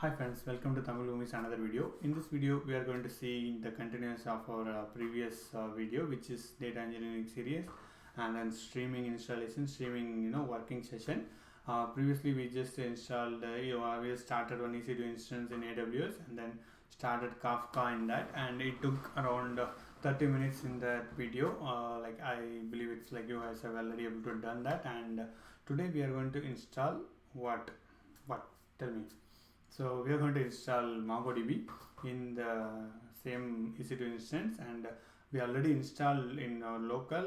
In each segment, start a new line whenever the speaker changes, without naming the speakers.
Hi friends, welcome to Tamil Umi's another video. In this video, we are going to see the continuance of our previous video, which is data engineering series, and then streaming installation, streaming working session. Previously, we just installed, we started one EC2 instance in AWS, and then started Kafka in that, and it took around 30 minutes in that video. I believe it's like you guys have already able to done that, and today we are going to install what? Tell me. So we are going to install MongoDB in the same EC2 instance, and we already installed in our local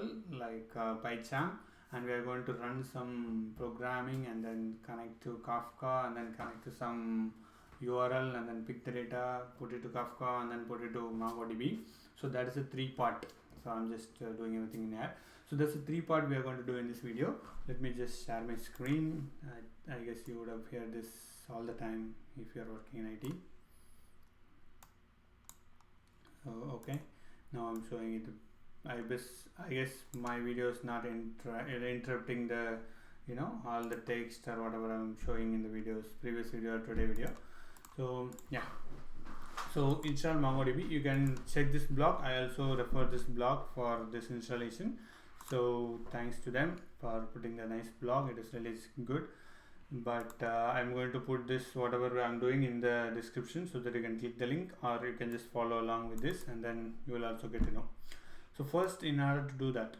pycharm, and we are going to run some programming and then connect to Kafka and then connect to some URL and then pick the data, put it to Kafka and then put it to MongoDB. So that is a 3-part. So I'm just doing everything in here. So that's a 3-part we are going to do in this video. Let me just share my screen. I guess you would have heard this all the time if you are working in IT. So okay, now I'm showing it. I guess my video is not interrupting the all the text or whatever I'm showing in the videos, previous video or today video. So yeah, so install MongoDB. You can check this blog. I also refer this blog for this installation. So thanks to them for putting the nice blog. It is really good. But I'm going to put this whatever I'm doing in the description so that you can click the link, or you can just follow along with this, and then you will also get to know. So first, in order to do that,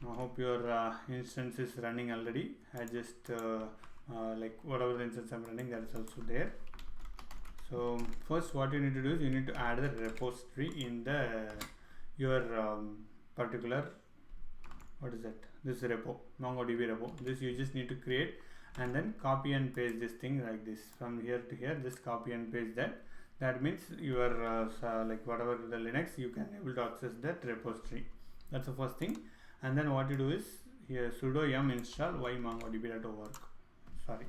I hope your instance is running already. I just like whatever the instance I'm running, that is also there. So first, what you need to do is you need to add the repository in the your particular, what is that? This repo, MongoDB repo. This you just need to create, and then copy and paste this thing like this from here to here. Just copy and paste that. That means your like whatever the Linux, you can able to access that repository. That's the first thing. And then what you do is here sudo yum install mongodb.org. Sorry.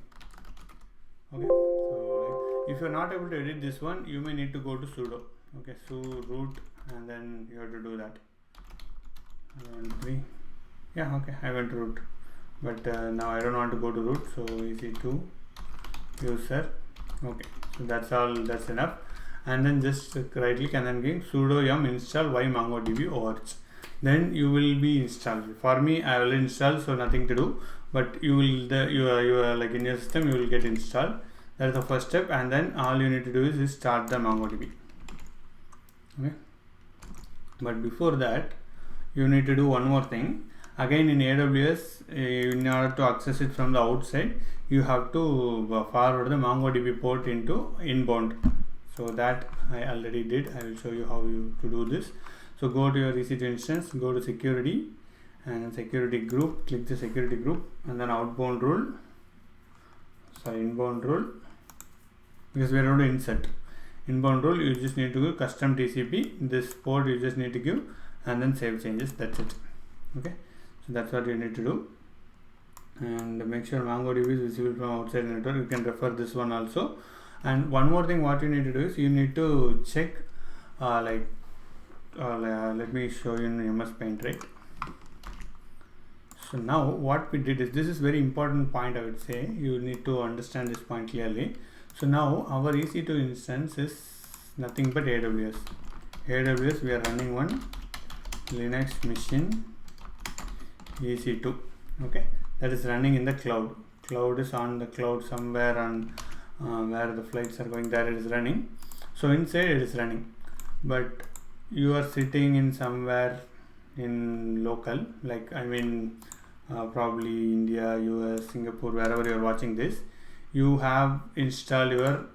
Okay. So if you are not able to edit this one, you may need to go to sudo. Okay. Sudo root, and then you have to do that. 3. Yeah. Okay. I went to root. But now I don't want to go to root, so EC2 user. Okay, so that's all, that's enough. And then just right click and then give sudo yum install mongodb-org. Then you will be installed. For me, I will install, so nothing to do. But you will, you are like in your system, you will get installed. That is the first step. And then all you need to do is start the MongoDB. Okay. But before that, you need to do one more thing. Again, in AWS, in order to access it from the outside, you have to forward the MongoDB port into inbound. So that I already did. I will show you how to do this. So go to your EC2 instance, go to security and security group, click the security group, and then outbound rule. Sorry, inbound rule, because we are going to insert. Inbound rule, you just need to give custom TCP. This port you just need to give, and then save changes. That's it. Okay. So that's what you need to do, and make sure MongoDB is visible from outside the network. You can refer this one also. And one more thing, what you need to do is you need to check let me show you in MS Paint, right? So now what we did is, this is very important point, I would say. You need to understand this point clearly. So now our EC2 instance is nothing but AWS. AWS, we are running one Linux machine EC2. Okay, that is running in the cloud. Cloud is on the cloud somewhere on where the flights are going, there it is running. So inside it is running, but you are sitting in somewhere in local, like I mean probably India, US, Singapore, wherever you are watching this. You have installed your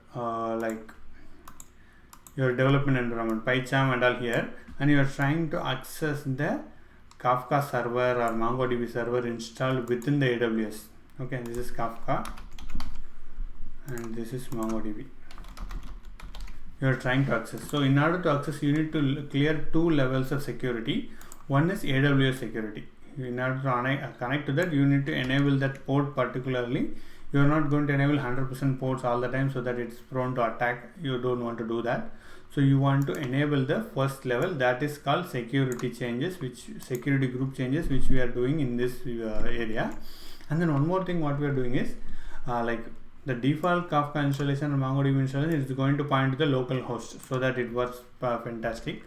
your development environment, pycharm and all here, and you are trying to access the Kafka server or MongoDB server installed within the AWS. Okay, this is Kafka and this is MongoDB. You are trying to access. So in order to access, you need to clear 2 levels of security. One is AWS security. In order to connect to that, you need to enable that port particularly. You are not going to enable 100% ports all the time so that it's prone to attack. You don't want to do that. So you want to enable the first level, that is called security changes, which security group changes, which we are doing in this area. And then one more thing what we are doing is the default Kafka installation or MongoDB installation is going to point to the local host, so that it works fantastic.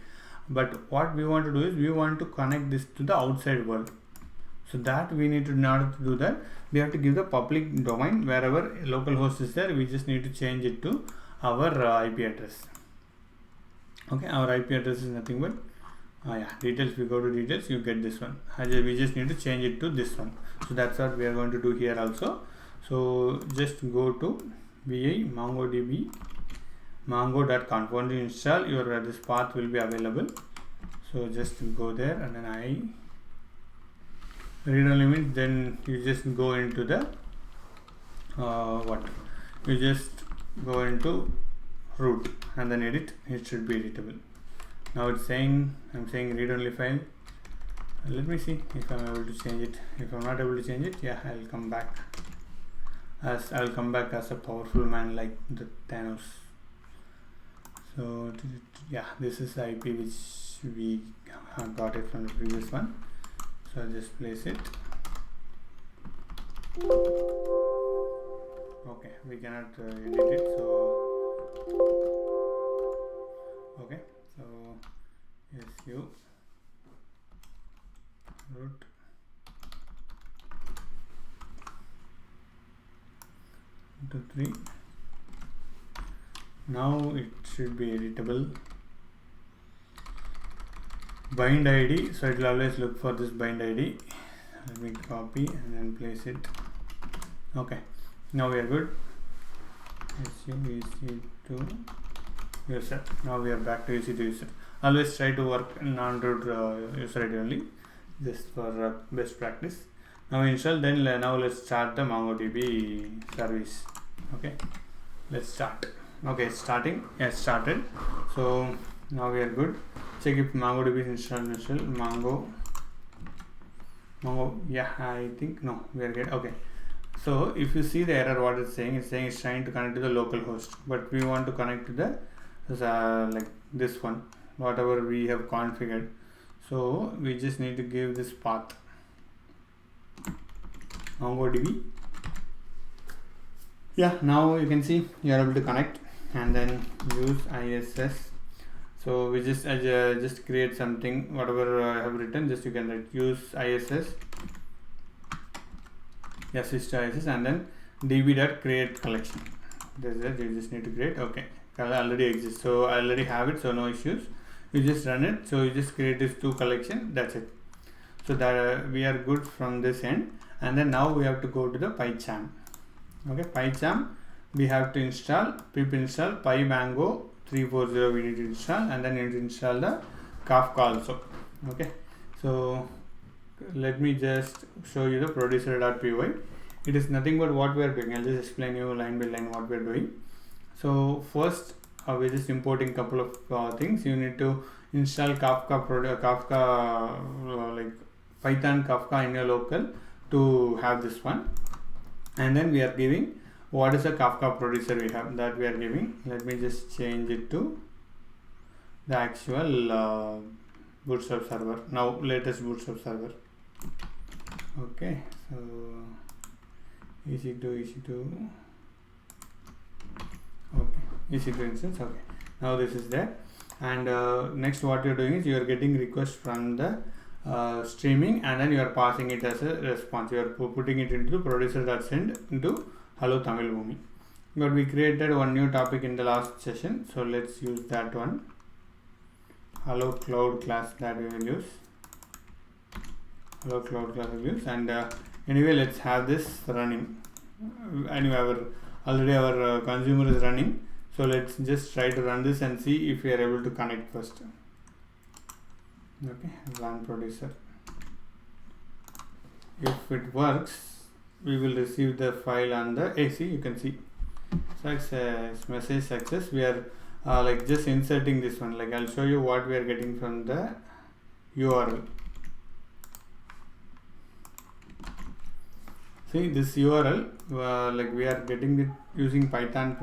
But what we want to do is we want to connect this to the outside world. So that we need to, in order to do that, we have to give the public domain. Wherever local host is there, we just need to change it to our IP address. Okay, our IP address is nothing but details. We go to details, you get this one. We just need to change it to this one. So that's what we are going to do here also. So just go to vi mongodb mongo.conf. Once you install, your this path will be available. So just go there, and then read only means then you just go into the you just go into root and then edit. It should be editable. Now it's saying, I'm saying read only file. Let me see if I'm able to change it. If I'm not able to change it, I'll come back as a powerful man like the Thanos. So this is the IP which we got it from the previous one. So I'll just place it. Okay, we cannot edit it. So okay, so su root to 3. Now it should be editable. Bind ID, so it will always look for this bind ID. Let me copy and then place it. Okay, now we are good. EC2 user. Now we are back to EC2 user. Always try to work non-root user ID only, just for best practice. Now install, then now let's start the MongoDB service. Okay, let's start. Okay, it's starting. Yes, started. So now we are good. Check if MongoDB is installed. Mongo. I think no, we are good. Okay, so if you see the error, what it's saying it's trying to connect to the local host, but we want to connect to the like this one, whatever we have configured. So we just need to give this path MongoDB. Now you can see you are able to connect, and then use ISS. So we just create something, whatever I have written, just you can write use ISS, switch to ISS, and then db.createCollection. This is it, you just need to create. Okay, already exists, so I already have it, so no issues. You just run it. So you just create this 2 collection, that's it. So that we are good from this end. And then now we have to go to the pycharm. Okay, pycharm we have to install, pip install pymongo 340 we need to install, and then you need to install the Kafka also. Okay, so let me just show you the producer.py. It is nothing but what we are doing. I'll just explain you line by line what we are doing. So first we're just importing couple of things. You need to install Kafka like Python Kafka in your local to have this one, and then we are giving what is the Kafka producer we have, that we are giving. Let me just change it to the actual bootstrap server, now latest bootstrap server. Okay, so EC2 okay, EC2 instance. Okay, now this is there, and next what you're doing is you are getting request from the streaming, and then you are passing it as a response. You are putting it into the producer.send into Hello Tamil Bhumi. But we created one new topic in the last session, so let's use that one. Hello Cloud class that we will use. Hello Cloud class we will use, and anyway, let's have this running. Anyway, already our consumer is running, so let's just try to run this and see if we are able to connect first. Okay, run producer. If it works, we will receive the file on the AC. You can see success, message success. We are like just inserting this one. Like I'll show you what we are getting from the URL. See this URL, like we are getting it using Python,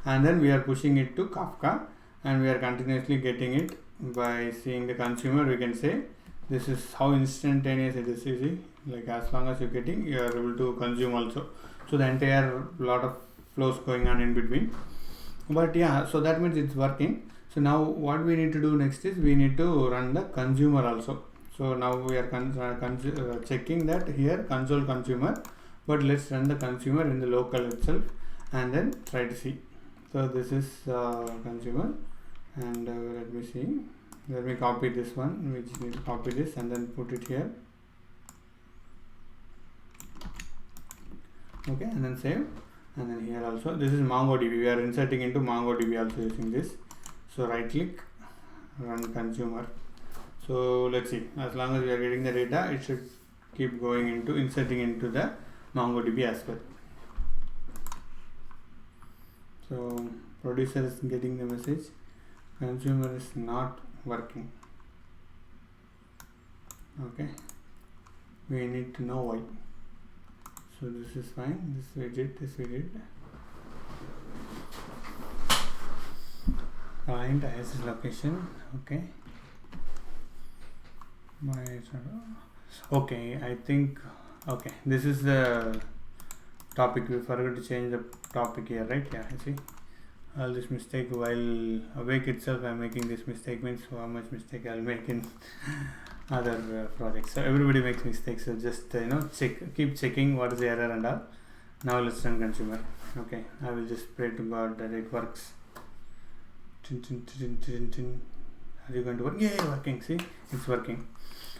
and then we are pushing it to Kafka, and we are continuously getting it by seeing the consumer. We can say this is how instantaneous it is. You see, like as long as you're getting, you are able to consume also. So the entire lot of flows going on in between. But yeah, so that means it's working. So now what we need to do next is we need to run the consumer also. So now we are checking that here console consumer, but let's run the consumer in the local itself and then try to see. So this is consumer, and let me see, let me copy this one, we just need to copy this and then put it here. Okay, and then save, and then here also this is MongoDB, we are inserting into MongoDB also using this. So right click, run consumer. So let's see, as long as we are getting the data, it should keep going into inserting into the MongoDB as well. So producer is getting the message, consumer is not working. Okay, we need to know why. So this is fine, this we did, this we did. Client ISS location, okay. Okay, I think, okay, this is the topic. We forgot to change the topic here, right? Yeah, I see all this mistake while awake itself. I'm making this mistake, means how much mistake I'll make in other projects. So everybody makes mistakes, so just keep checking what is the error and all. Now let's run consumer. Okay, I will just pray to God that it works. Are you going to work? Yeah, working. See, it's working.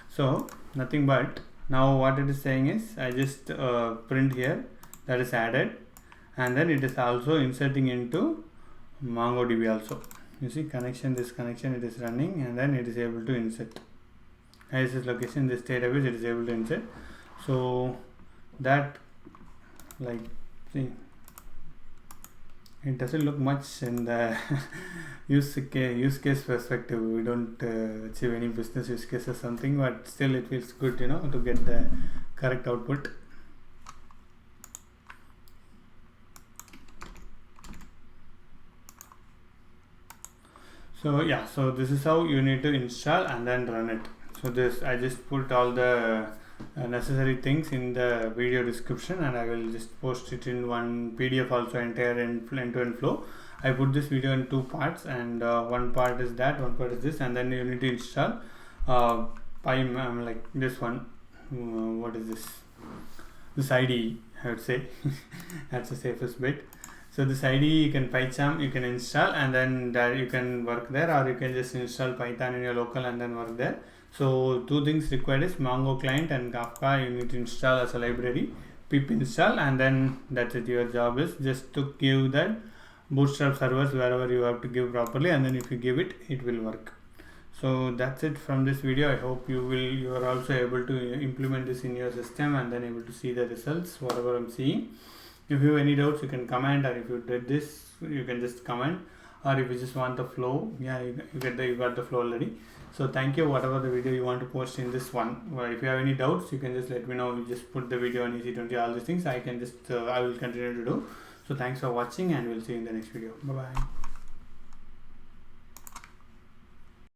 So nothing but now what it is saying is I just print here that is added, and then it is also inserting into MongoDB also. You see connection, this connection it is running, and then it is able to insert ISS location, this database it is able to insert. So that, like, see, it doesn't look much in the use case perspective. We don't achieve any business use case or something, but still it feels good, to get the correct output. So yeah, so this is how you need to install and then run it. So this, I just put all the necessary things in the video description, and I will just post it in one PDF also, entire end-to-end flow. I put this video in two parts, and one part is that, one part is this, and then you need to install like this one. What is this? This IDE, I would say. That's the safest bit. So this IDE, you can pycharm, you can install, and then that you can work there, or you can just install Python in your local and then work there. So two things required is Mongo client and Kafka. You need to install as a library, pip install, and then that's it. Your job is just to give that bootstrap servers wherever you have to give properly, and then if you give it, it will work. So that's it from this video. I hope you are also able to implement this in your system and then able to see the results, whatever I'm seeing. If you have any doubts, you can comment, or if you did this, you can just comment, or if you just want the flow, yeah, you got the flow already. So thank you, whatever the video you want to post in this one. If you have any doubts, you can just let me know. You just put the video on EC20, all these things I can just I will continue to do. So thanks for watching, and we'll see you in the next video. Bye bye.